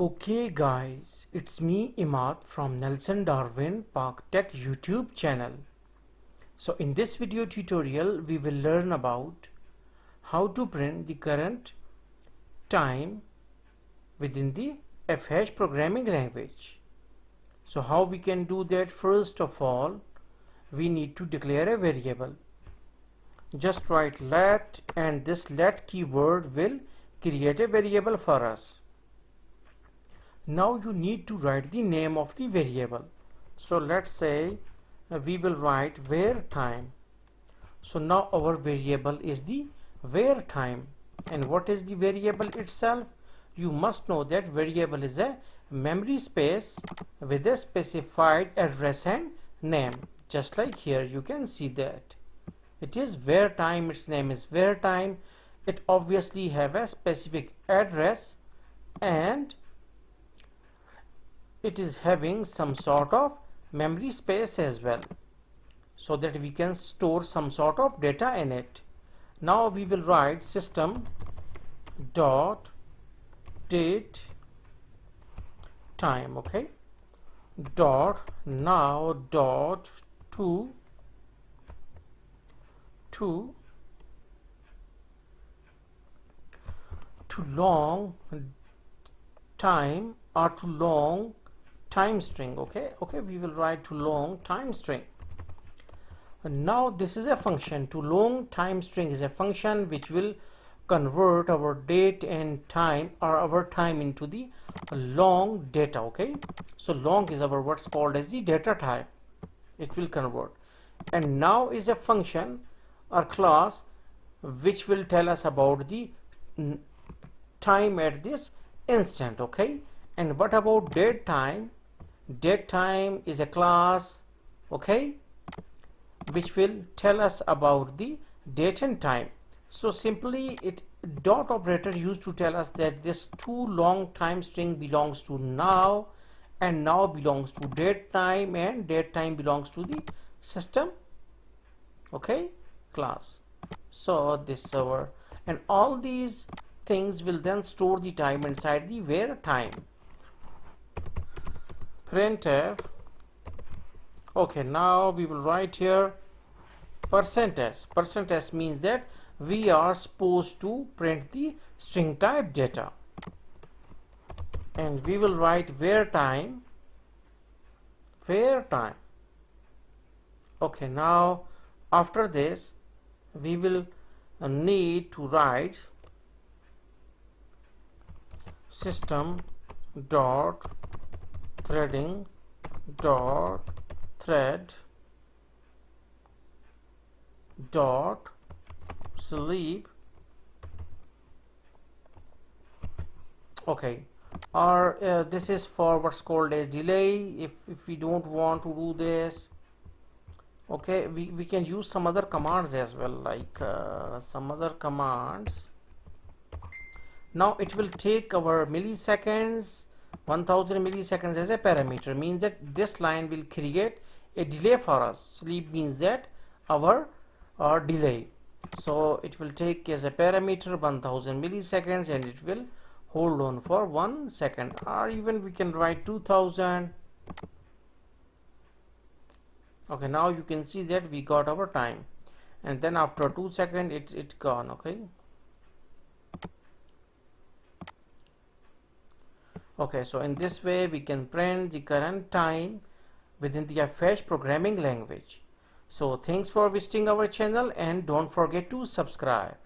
Okay guys, it's me Imad from Nelson Darwin Park Tech YouTube channel. So in this video tutorial we will learn about how to print the current time within the FH programming language. So how we can do that? First of all, we need to declare a variable. Just write let, and this let keyword will create a variable for us. Now you need to write the name of the variable. So let's say we will write var time. So now our variable is the var time. And what is the variable itself? You must know that variable is a memory space with a specified address and name. Just like here you can see that it is var time, its name is var time. It obviously have a specific address and it is having some sort of memory space as well, so that we can store some sort of data in it. Now we will write system dot date time, okay, dot now dot to long time or to long time string. Okay, we will write to long time string. And now this is a function. To long time string is a function which will convert our date and time or our time into the long data. Okay, so long is our what's called as the data type. It will convert. And now is a function or class which will tell us about the time at this instant. Okay, and what about date time? Date time is a class, okay, which will tell us about the date and time. So simply it dot operator used to tell us that this to long time string belongs to now, and now belongs to date time, and date time belongs to the system, okay, class. So this is our, and all these things will then store the time inside the var time. Printf. Okay, now we will write here %s. %s means that we are supposed to print the string type data, and we will write var time. Okay, now after this we will need to write system dot threading dot thread dot sleep. Okay, or this is for what's called as delay. If we don't want to do this, okay, we can use some other commands as well, like some other commands. Now it will take our milliseconds, 1000 milliseconds as a parameter, means that this line will create a delay for us. Sleep means that our delay. So it will take as a parameter 1000 milliseconds, and it will hold on for 1 second, or even we can write 2000. Okay, now you can see that we got our time, and then after 2 seconds it's gone. Okay, so in this way we can print the current time within the FH programming language. So thanks for visiting our channel, and don't forget to subscribe.